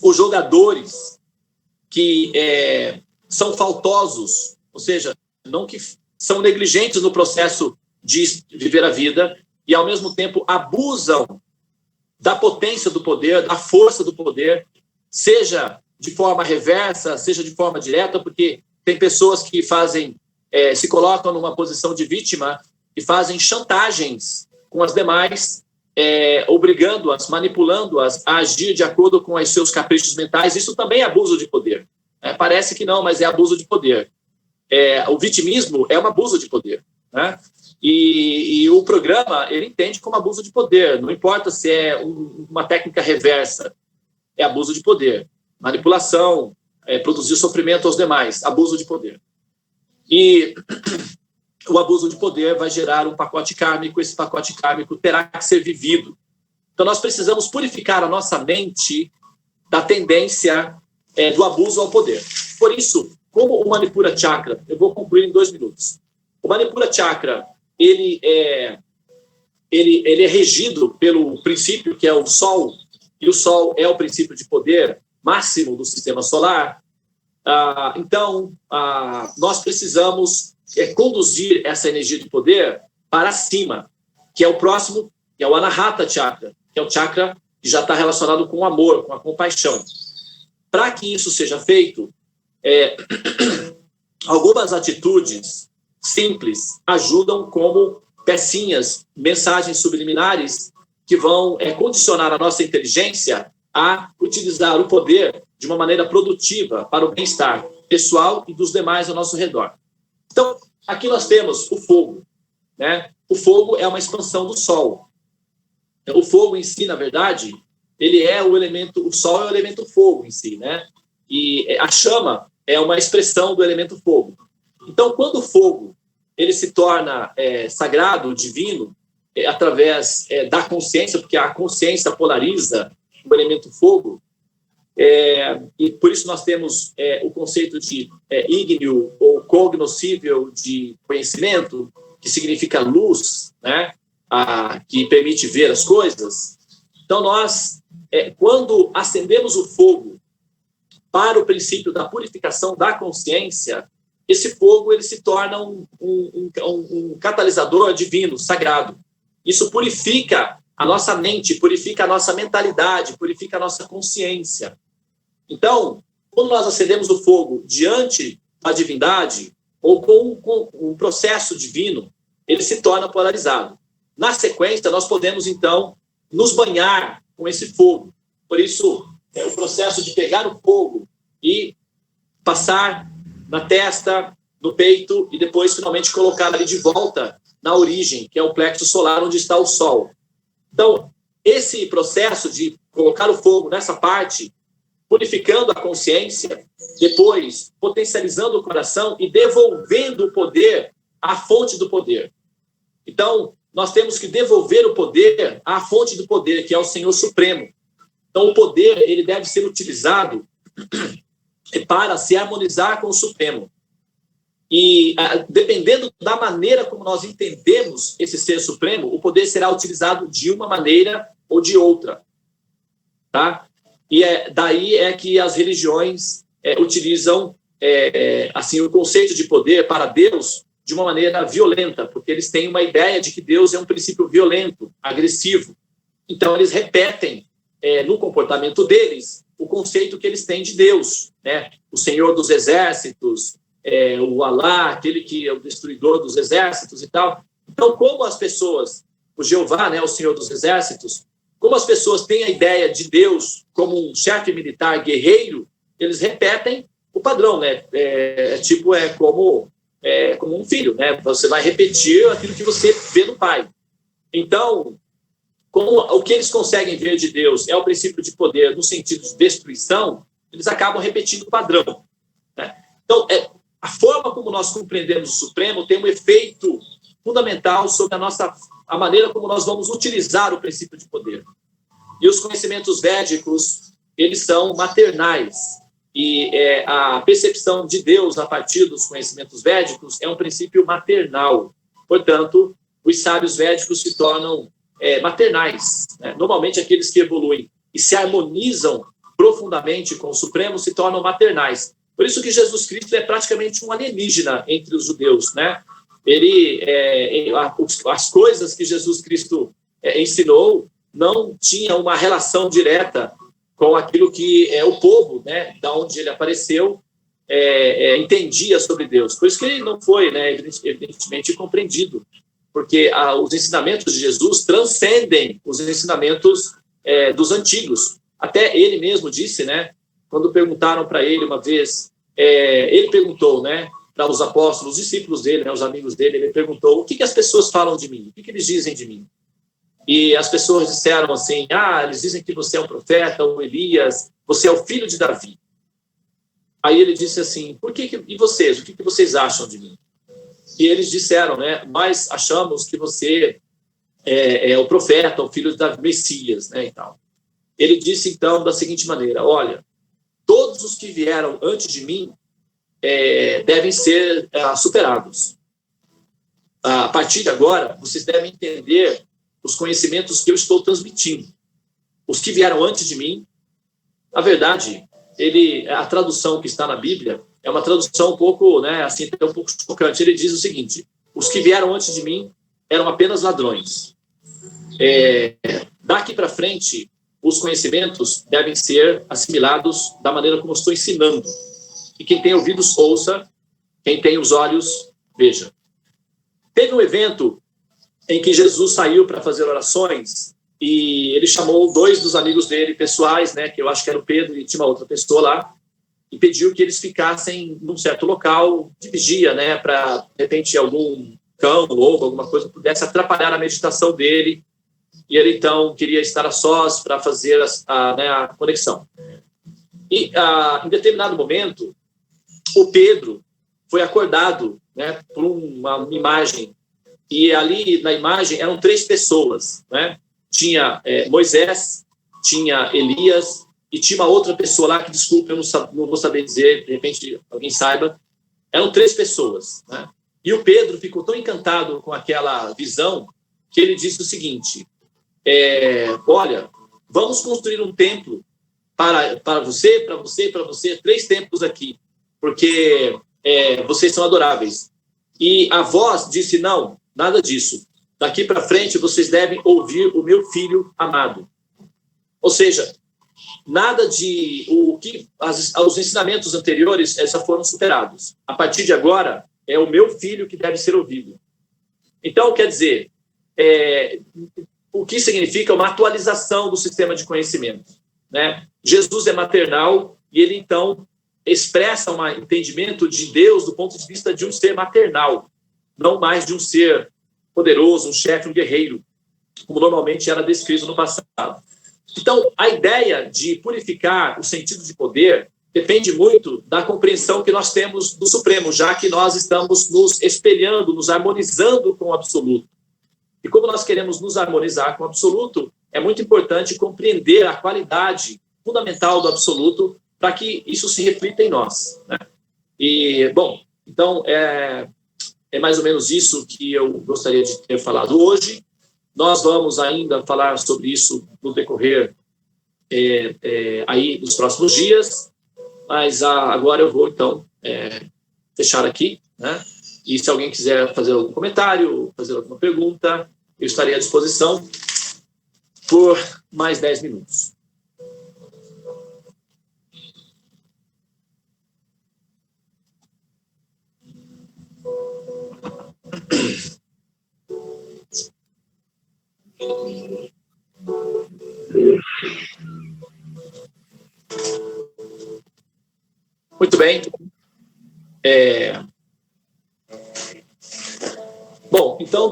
S1: os jogadores que são faltosos, ou seja, não que são negligentes no processo de viver a vida e, ao mesmo tempo, abusam da potência do poder, da força do poder, seja de forma reversa, seja de forma direta, porque tem pessoas que se colocam numa posição de vítima e fazem chantagens com as demais, obrigando-as, manipulando-as a agir de acordo com os seus caprichos mentais. Isso também é abuso de poder. Parece que não, mas é abuso de poder. O vitimismo é um abuso de poder, né? E o programa, ele entende como abuso de poder. Não importa se é uma técnica reversa, é abuso de poder. Manipulação, produzir sofrimento aos demais, abuso de poder. E o abuso de poder vai gerar um pacote kármico, esse pacote kármico terá que ser vivido. Então, nós precisamos purificar a nossa mente da tendência do abuso ao poder. Por isso, como o Manipura Chakra, eu vou concluir em 2 minutos. O Manipura Chakra, ele é regido pelo princípio que é o Sol, e o Sol é o princípio de poder máximo do sistema solar. Então, nós precisamos conduzir essa energia de poder para cima, que é o próximo, que é o Anahata Chakra, que é o chakra que já está relacionado com o amor, com a compaixão. Para que isso seja feito, algumas atitudes simples ajudam como pecinhas, mensagens subliminares que vão condicionar a nossa inteligência a utilizar o poder de uma maneira produtiva para o bem-estar pessoal e dos demais ao nosso redor. Então, aqui nós temos o fogo, né? O fogo é uma expansão do Sol. O fogo em si, na verdade, ele é o elemento, o Sol é o elemento fogo em si, né? E a chama é uma expressão do elemento fogo. Então, quando o fogo ele se torna sagrado, divino, através da consciência, porque a consciência polariza o elemento fogo, e por isso nós temos o conceito de ígneo ou cognoscível de conhecimento, que significa luz, né? Que permite ver as coisas. Então, nós, quando acendemos o fogo para o princípio da purificação da consciência, esse fogo ele se torna um catalisador divino, sagrado. Isso purifica a nossa mente, purifica a nossa mentalidade, purifica a nossa consciência. Então, quando nós acendemos o fogo diante da divindade, ou com um processo divino, ele se torna polarizado. Na sequência, nós podemos, então, nos banhar com esse fogo. Por isso, o processo de pegar o fogo e passar na testa, no peito, e depois, finalmente, colocar ali de volta na origem, que é o plexo solar, onde está o Sol. Então, esse processo de colocar o fogo nessa parte, purificando a consciência, depois potencializando o coração e devolvendo o poder à fonte do poder. Então, nós temos que devolver o poder à fonte do poder, que é o Senhor Supremo. Então, o poder ele deve ser utilizado para se harmonizar com o Supremo. E, dependendo da maneira como nós entendemos esse Ser Supremo, o poder será utilizado de uma maneira ou de outra. Tá? E daí que as religiões utilizam assim, o conceito de poder para Deus de uma maneira violenta, porque eles têm uma ideia de que Deus é um princípio violento, agressivo. Então, eles repetem no comportamento deles o conceito que eles têm de Deus, né? O Senhor dos Exércitos, o Alá, aquele que é o destruidor dos exércitos e tal. Então, como as pessoas, o Jeová, né, o Senhor dos Exércitos, como as pessoas têm a ideia de Deus como um chefe militar guerreiro, eles repetem o padrão, né? Como um filho, né? Você vai repetir aquilo que você vê no pai. Então, como o que eles conseguem ver de Deus é o princípio de poder no sentido de destruição, eles acabam repetindo o padrão, né? Então, a forma como nós compreendemos o Supremo tem um efeito fundamental sobre a maneira como nós vamos utilizar o princípio de poder. E os conhecimentos védicos, eles são maternais. E a percepção de Deus a partir dos conhecimentos védicos é um princípio maternal. Portanto, os sábios védicos se tornam maternais, né? Normalmente, aqueles que evoluem e se harmonizam profundamente com o Supremo se tornam maternais. Por isso que Jesus Cristo é praticamente um alienígena entre os judeus, né? As coisas que Jesus Cristo ensinou não tinham uma relação direta com aquilo que o povo, né, da onde ele apareceu, entendia sobre Deus. Por isso que ele não foi, né, evidentemente compreendido, porque os ensinamentos de Jesus transcendem os ensinamentos dos antigos. Até ele mesmo disse, né, quando perguntaram para ele uma vez, ele perguntou, né, para os apóstolos, os discípulos dele, né, os amigos dele, ele perguntou: o que as pessoas falam de mim? O que eles dizem de mim? E as pessoas disseram assim: eles dizem que você é um profeta, um Elias, você é o filho de Davi. Aí ele disse assim: e vocês? O que vocês acham de mim? E eles disseram, né, nós achamos que você é o profeta, o filho de Davi, Messias, né, e tal. Ele disse, então, da seguinte maneira: olha, todos os que vieram antes de mim devem ser superados. A partir de agora, vocês devem entender os conhecimentos que eu estou transmitindo. Os que vieram antes de mim, na verdade, a tradução que está na Bíblia é uma tradução um pouco, né, assim, um pouco chocante. Ele diz o seguinte: os que vieram antes de mim eram apenas ladrões. Daqui para frente, os conhecimentos devem ser assimilados da maneira como eu estou ensinando. E quem tem ouvidos, ouça. Quem tem os olhos, veja. Teve um evento em que Jesus saiu para fazer orações e ele chamou 2 dos amigos dele, pessoais, né, que eu acho que era o Pedro e tinha uma outra pessoa lá, e pediu que eles ficassem num certo local de vigia, né, para, de repente, algum cão, lobo, alguma coisa pudesse atrapalhar a meditação dele, e ele, então, queria estar a sós para fazer a conexão. E, em determinado momento, o Pedro foi acordado, né, por uma imagem, e ali na imagem eram 3 pessoas, né? Tinha Moisés, tinha Elias, e tinha uma outra pessoa lá, que, desculpa, eu não vou saber dizer, de repente alguém saiba. Eram 3 pessoas, né? E o Pedro ficou tão encantado com aquela visão que ele disse o seguinte: olha, vamos construir um templo para você, 3 templos aqui, porque vocês são adoráveis. E a voz disse: não, nada disso. Daqui para frente vocês devem ouvir o meu filho amado. Ou seja, nada de os ensinamentos anteriores já foram superados. A partir de agora, é o meu filho que deve ser ouvido. Então, quer dizer, o que significa uma atualização do sistema de conhecimento, né? Jesus é maternal e ele, então, expressa um entendimento de Deus do ponto de vista de um ser maternal, não mais de um ser poderoso, um chefe, um guerreiro, como normalmente era descrito no passado. Então, a ideia de purificar o sentido de poder depende muito da compreensão que nós temos do Supremo, já que nós estamos nos espelhando, nos harmonizando com o absoluto. E como nós queremos nos harmonizar com o absoluto, é muito importante compreender a qualidade fundamental do absoluto para que isso se reflita em nós, né? E, bom, então, é mais ou menos isso que eu gostaria de ter falado hoje. Nós vamos ainda falar sobre isso no decorrer aí dos próximos dias, mas agora eu vou, então, fechar aqui, né? E se alguém quiser fazer algum comentário, fazer alguma pergunta, eu estarei à disposição por mais 10 minutos. Muito bem. Bom, então,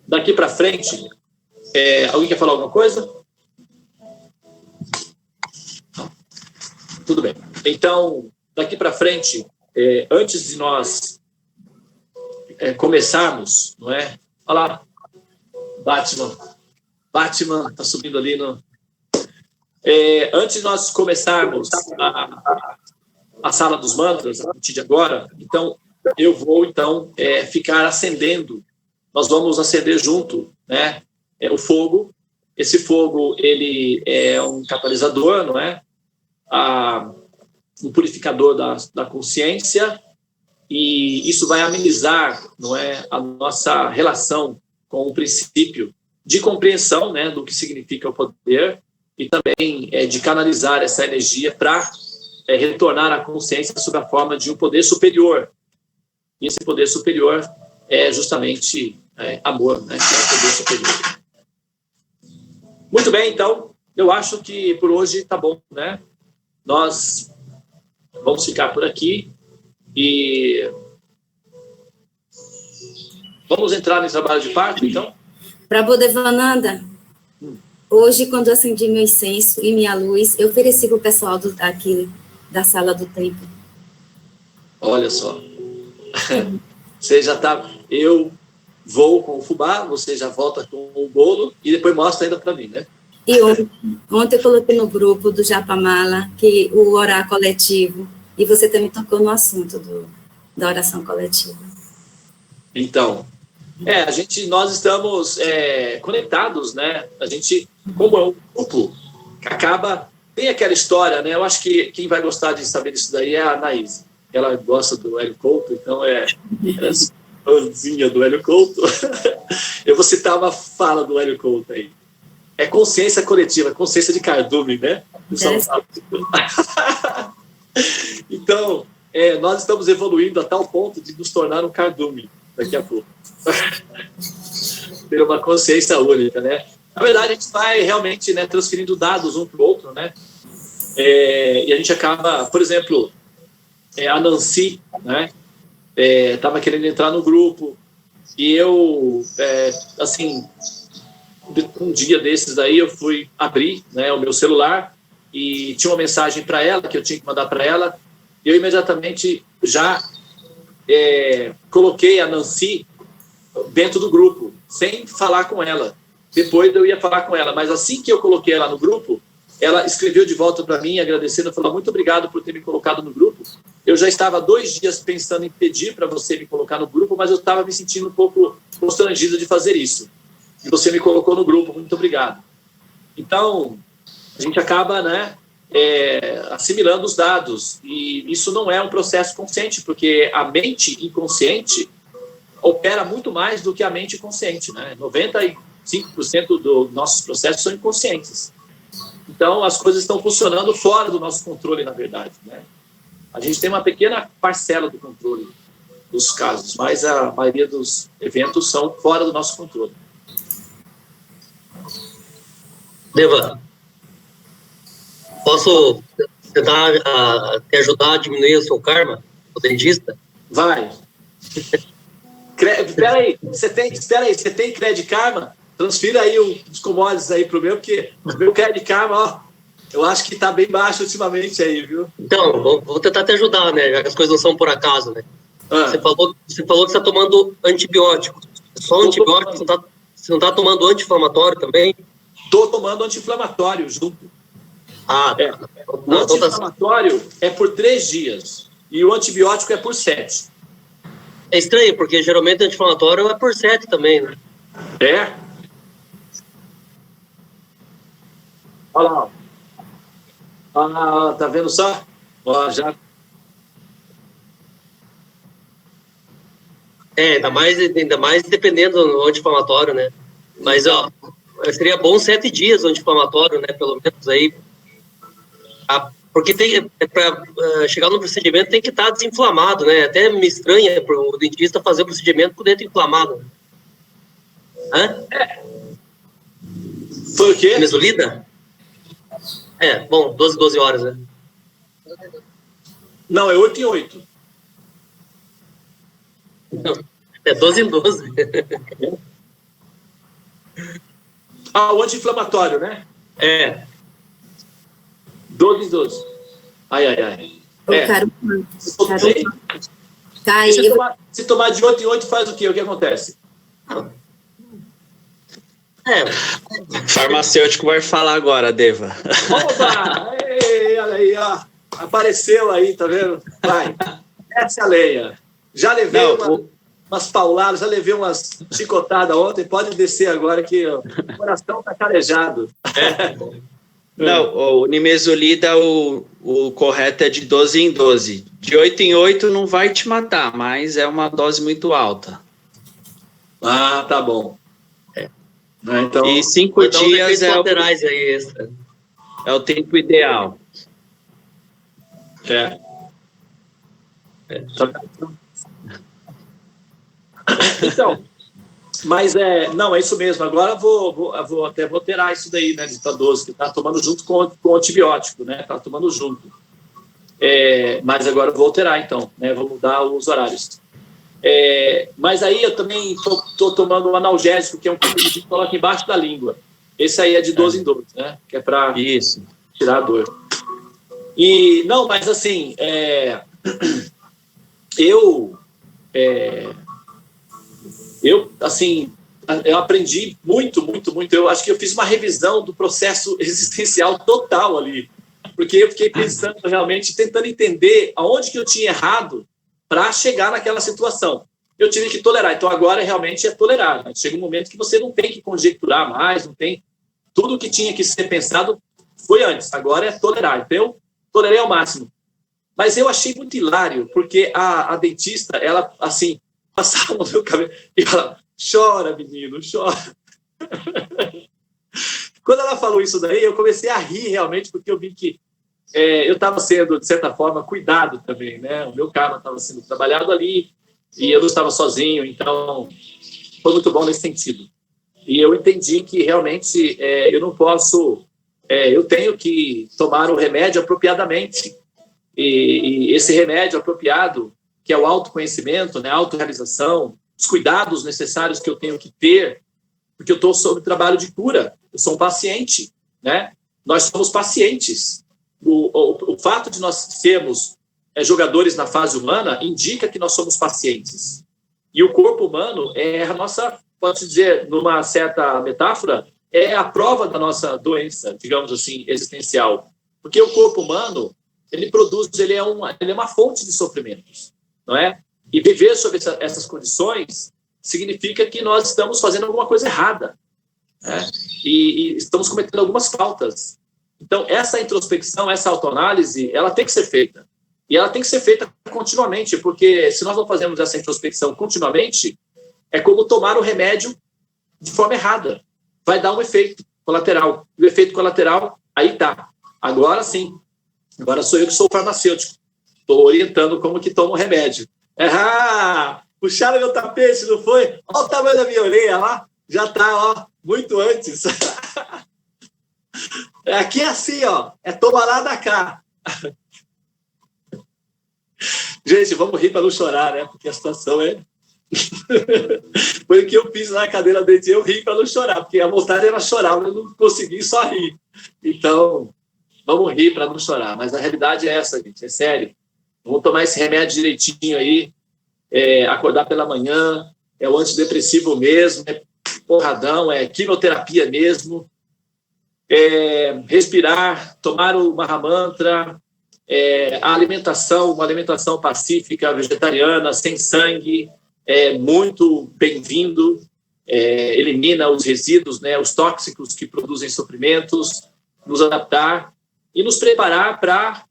S1: daqui para frente, alguém quer falar alguma coisa? Tudo bem. Então, daqui para frente, antes de nós começarmos, não é? Olha lá, Batman está subindo ali no... antes de nós começarmos a sala dos mantras, a partir de agora, então, eu vou, ficar acendendo. Nós vamos acender junto, né? O fogo. Esse fogo, ele é um catalisador, não é? Um purificador da consciência, e isso vai amenizar, não é, a nossa relação com o princípio de compreensão, né, do que significa o poder, e também de canalizar essa energia para retornar à consciência sob a forma de um poder superior. E esse poder superior é justamente amor, né, que é o poder superior. Muito bem, então, eu acho que por hoje está bom, né? Nós vamos ficar por aqui e vamos entrar no trabalho de parto, então?
S2: Prabodhevananda, hoje, quando eu acendi meu incenso e minha luz, eu ofereci para o pessoal aqui da sala do templo.
S1: Olha só. Você já está... Eu vou com o fubá, você já volta com o bolo e depois mostra ainda para mim, né?
S2: E ontem eu coloquei no grupo do Japamala que o orar coletivo, e você também tocou no assunto da oração coletiva.
S1: Então, nós estamos conectados, né? A gente, como é um grupo, tem aquela história, né? Eu acho que quem vai gostar de saber disso daí é a Anaís. Ela gosta do Hélio Couto, então é fãzinha do Hélio Couto. Eu vou citar uma fala do Hélio Couto aí. É consciência coletiva, consciência de cardume, né? Então, nós estamos evoluindo a tal ponto de nos tornar um cardume daqui a pouco. Ter uma consciência única, né? Na verdade, a gente vai realmente, né, transferindo dados um para o outro, né? E a gente acaba, por exemplo, a Nancy, né? Estava querendo entrar no grupo e eu, assim, um dia desses aí eu fui abrir, né, o meu celular e tinha uma mensagem para ela que eu tinha que mandar para ela e eu imediatamente já coloquei a Nancy dentro do grupo, sem falar com ela. Depois eu ia falar com ela, mas assim que eu coloquei ela no grupo, ela escreveu de volta para mim, agradecendo, falou, muito obrigado por ter me colocado no grupo. Eu já estava 2 dias pensando em pedir para você me colocar no grupo, mas eu estava me sentindo um pouco constrangido de fazer isso. E você me colocou no grupo, muito obrigado. Então, a gente acaba, né, assimilando os dados, e isso não é um processo consciente, porque a mente inconsciente opera muito mais do que a mente consciente, né? 95% dos nossos processos são inconscientes. Então, as coisas estão funcionando fora do nosso controle, na verdade, né? A gente tem uma pequena parcela do controle dos casos, mas a maioria dos eventos são fora do nosso controle.
S3: Deva, posso tentar te ajudar a diminuir o seu karma, o dentista?
S1: Vai. Espera aí, você tem Credit Karma? Transfira aí os commodities aí pro meu, porque o meu Credit Karma, ó, eu acho que tá bem baixo ultimamente aí, viu? Então,
S3: vou tentar te ajudar, né? Já que as coisas não são por acaso, né? Você falou que você está tomando antibiótico. Só antibiótico? Você não tá tomando anti-inflamatório também?
S1: Tô tomando anti-inflamatório junto. O
S3: Não,
S1: anti-inflamatório é por 3 dias e o antibiótico é por 7.
S3: É estranho, porque geralmente o anti-inflamatório é por 7 também, né?
S1: Olha lá. Tá vendo só? Ó, já.
S3: Ainda mais dependendo do anti-inflamatório, né? Mas, ó, seria bom 7 dias o anti-inflamatório, né? Pelo menos aí. Porque para chegar no procedimento tem que estar desinflamado, né? Até me estranha para o dentista fazer o procedimento com o dente inflamado.
S1: Foi o quê?
S3: Mesolida? Bom, 12 horas, né?
S1: Não, é 8 em 8.
S3: É 12 em 12.
S1: O anti-inflamatório, né? 12 em 12. Ai. Se tomar de 8 em 8, faz o quê? O que acontece?
S4: Farmacêutico vai falar agora, Deva.
S1: Opa! Ei, olha aí, ó. Apareceu aí, tá vendo? Vai. Essa é a lenha. Já levei umas pauladas, já levei umas chicotadas ontem. Pode descer agora que o coração tá calejado.
S4: Não, o nimesulida, o correto é de 12 em 12. De 8 em 8 não vai te matar, mas é uma dose muito alta.
S1: Tá bom. Então,
S4: e 5 dias
S3: é
S4: o tempo ideal.
S1: Então, mas não, é isso mesmo. Agora vou até alterar isso daí, né, de 12, que tá tomando junto com o antibiótico, né? Tá tomando junto. Mas agora eu vou alterar, então, né? Vou mudar os horários. Mas aí eu também tô tomando um analgésico, que é um que coloca embaixo da língua. Esse aí é de 12 em 12, né? Que é para tirar a dor. E, não, mas assim, eu aprendi muito. Eu acho que eu fiz uma revisão do processo existencial total ali. Porque eu fiquei pensando realmente, tentando entender aonde que eu tinha errado para chegar naquela situação. Eu tive que tolerar. Então, agora realmente é tolerar. Né? Chega um momento que você não tem que conjecturar mais, não tem... Tudo que tinha que ser pensado foi antes. Agora é tolerar. Então, eu tolerei ao máximo. Mas eu achei muito hilário, porque a dentista, ela, assim, passava no meu cabelo e falava, Chora, menino, chora. Quando ela falou isso daí, eu comecei a rir realmente, porque eu vi que eu estava sendo, de certa forma, cuidado também, né? O meu karma estava sendo trabalhado ali e eu não estava sozinho, então foi muito bom nesse sentido. E eu entendi que realmente eu não posso, eu tenho que tomar o remédio apropriadamente. E esse remédio apropriado, que é o autoconhecimento, né, a autorrealização, os cuidados necessários que eu tenho que ter, porque eu estou sob trabalho de cura, eu sou um paciente, né? Nós somos pacientes. O fato de nós sermos jogadores na fase humana indica que nós somos pacientes. E o corpo humano é a nossa, pode-se dizer, numa certa metáfora, é a prova da nossa doença, digamos assim, existencial. Porque o corpo humano, ele produz, ele é uma fonte de sofrimentos, não é? E viver sob essas condições significa que nós estamos fazendo alguma coisa errada, né? E estamos cometendo algumas faltas. Então, essa introspecção, essa autoanálise, ela tem que ser feita. E ela tem que ser feita continuamente, porque se nós não fazemos essa introspecção continuamente, é como tomar o remédio de forma errada. Vai dar um efeito colateral. E o efeito colateral, aí tá. Agora sim. Agora sou eu que sou o farmacêutico. Estou orientando como que toma o remédio. Puxaram meu tapete, não foi? Olha o tamanho da minha orelha lá. Já tá, ó, muito antes. Aqui é assim, ó. É tomar lá da cá. Gente, vamos rir para não chorar, né? Porque a situação é... Foi o que eu fiz na cadeira dele. Eu ri para não chorar, porque a vontade era chorar, mas eu não consegui só rir. Então, vamos rir para não chorar. Mas a realidade é essa, gente. É sério. Vamos tomar esse remédio direitinho aí. Acordar pela manhã. É o antidepressivo mesmo. É porradão. É quimioterapia mesmo. Respirar. Tomar o Mahamantra. A alimentação, uma alimentação pacífica, vegetariana, sem sangue, muito bem-vindo, elimina os resíduos, né, os tóxicos que produzem sofrimentos, nos adaptar e nos preparar para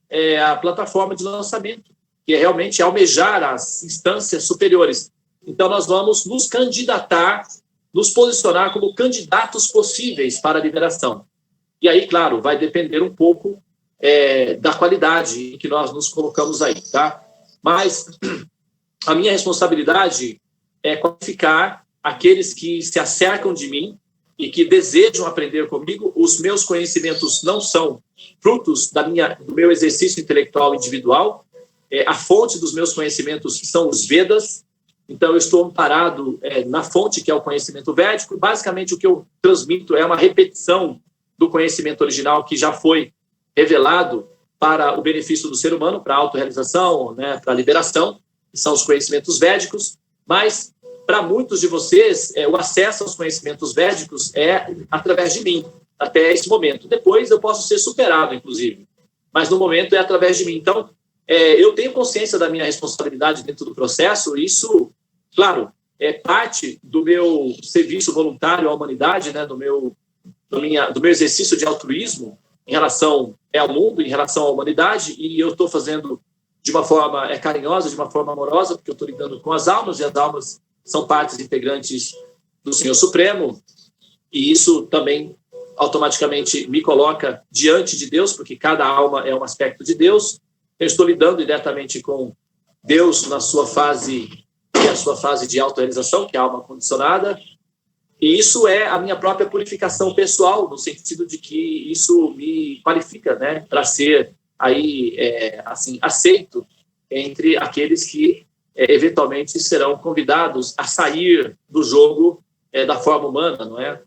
S1: a plataforma de lançamento, que é realmente almejar as instâncias superiores. Então, nós vamos nos candidatar, nos posicionar como candidatos possíveis para a liberação. E aí, claro, vai depender um pouco da qualidade em que nós nos colocamos aí, tá? Mas a minha responsabilidade é qualificar aqueles que se acercam de mim e que desejam aprender comigo. Os meus conhecimentos não são frutos do meu exercício intelectual individual. A fonte dos meus conhecimentos são os Vedas. Então, eu estou amparado na fonte, que é o conhecimento védico. Basicamente, o que eu transmito é uma repetição do conhecimento original que já foi revelado para o benefício do ser humano, para a autorrealização, né, para a liberação, que são os conhecimentos védicos, mas para muitos de vocês, o acesso aos conhecimentos védicos é através de mim, até esse momento. Depois eu posso ser superado, inclusive, mas no momento é através de mim. Então, eu tenho consciência da minha responsabilidade dentro do processo, e isso, claro, é parte do meu serviço voluntário à humanidade, né, do meu exercício de altruísmo, em relação ao mundo, em relação à humanidade, e eu estou fazendo de uma forma carinhosa, de uma forma amorosa, porque eu estou lidando com as almas, e as almas são partes integrantes do Senhor Supremo, e isso também automaticamente me coloca diante de Deus, porque cada alma é um aspecto de Deus. Eu estou lidando diretamente com Deus na sua fase, que é a sua fase de autorrealização, que é a alma condicionada. E isso é a minha própria purificação pessoal, no sentido de que isso me qualifica, né, para ser aí, assim, aceito entre aqueles que eventualmente serão convidados a sair do jogo da forma humana, não é?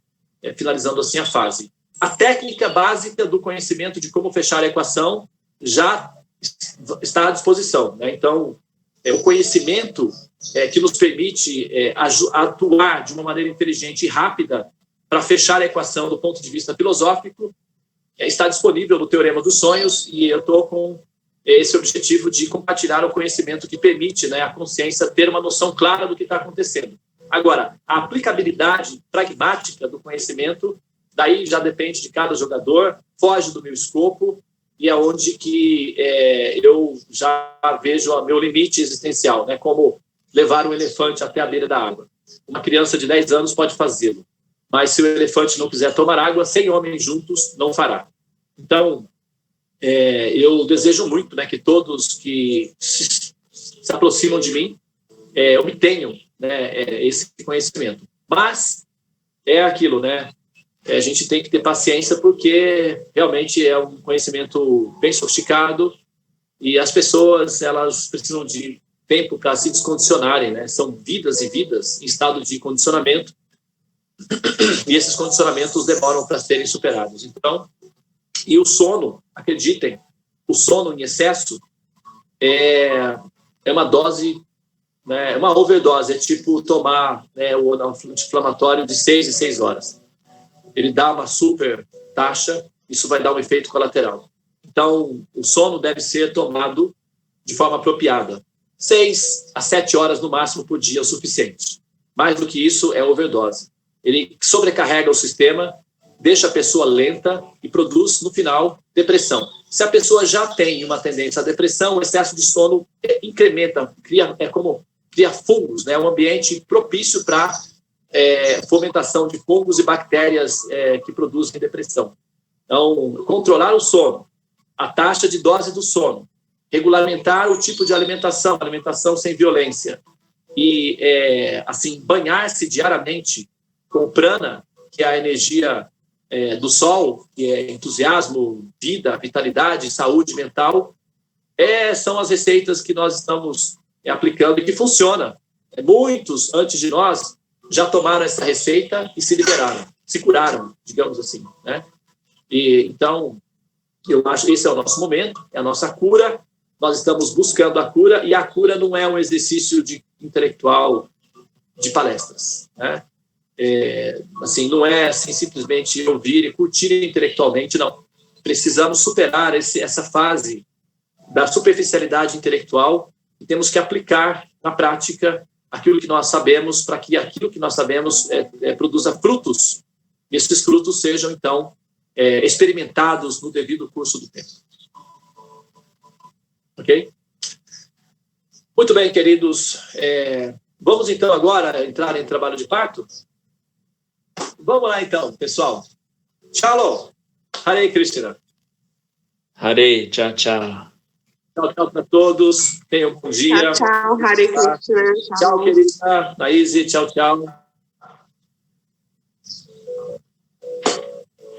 S1: Finalizando assim a fase. A técnica básica do conhecimento de como fechar a equação já está à disposição, né? Então, o conhecimento que nos permite atuar de uma maneira inteligente e rápida para fechar a equação do ponto de vista filosófico está disponível no Teorema dos Sonhos, e eu estou com esse objetivo de compartilhar o conhecimento que permite, né, a consciência ter uma noção clara do que está acontecendo. Agora, a aplicabilidade pragmática do conhecimento, daí já depende de cada jogador, foge do meu escopo, e é onde que eu já vejo o meu limite existencial, né, como levar um elefante até a beira da água. uma criança de 10 anos pode fazê-lo. Mas se o elefante não quiser tomar água, 100 homens juntos não fará. Então, eu desejo muito, né, que todos que se aproximam de mim obtenham, né, esse conhecimento. Mas é aquilo, né? A gente tem que ter paciência, porque realmente é um conhecimento bem sofisticado e as pessoas, elas precisam de tempo para se descondicionarem, né? São vidas e vidas em estado de condicionamento e esses condicionamentos demoram para serem superados. Então, e o sono, acreditem, o sono em excesso é uma dose, né, é uma overdose, é tipo tomar, né, o anti-inflamatório de 6 em 6 horas. Ele dá uma super taxa, isso vai dar um efeito colateral. Então, o sono deve ser tomado de forma apropriada. 6 a 7 horas no máximo por dia é o suficiente. Mais do que isso é overdose. Ele sobrecarrega o sistema, deixa a pessoa lenta e produz, no final, depressão. Se a pessoa já tem uma tendência à depressão, o excesso de sono incrementa, cria fungos, né? É um ambiente propício para fomentação de fungos e bactérias que produzem depressão. Então, controlar o sono, a taxa de dose do sono, regulamentar o tipo de alimentação sem violência, e, assim, banhar-se diariamente com prana, que é a energia do sol, que é entusiasmo, vida, vitalidade, saúde mental, são as receitas que nós estamos aplicando e que funciona. Muitos, antes de nós, já tomaram essa receita e se liberaram, se curaram, digamos assim, né? E, então, eu acho que esse é o nosso momento, é a nossa cura. Nós estamos buscando a cura, e a cura não é um exercício intelectual de palestras, né? Assim, não é assim, simplesmente ouvir e curtir intelectualmente, não. Precisamos superar essa fase da superficialidade intelectual e temos que aplicar na prática aquilo que nós sabemos, para que aquilo que nós sabemos produza frutos, e esses frutos sejam, então, experimentados no devido curso do tempo. Ok? Muito bem, queridos. Vamos, então, agora entrar em trabalho de parto? Vamos lá, então, pessoal. Tchau, Hare Krishna.
S4: Hare, tchau, tchau.
S1: Tchau, tchau para todos. Tenham um bom dia.
S5: Tchau, tchau, Hare Krishna.
S1: Tchau, querida Naíse. Tchau, tchau.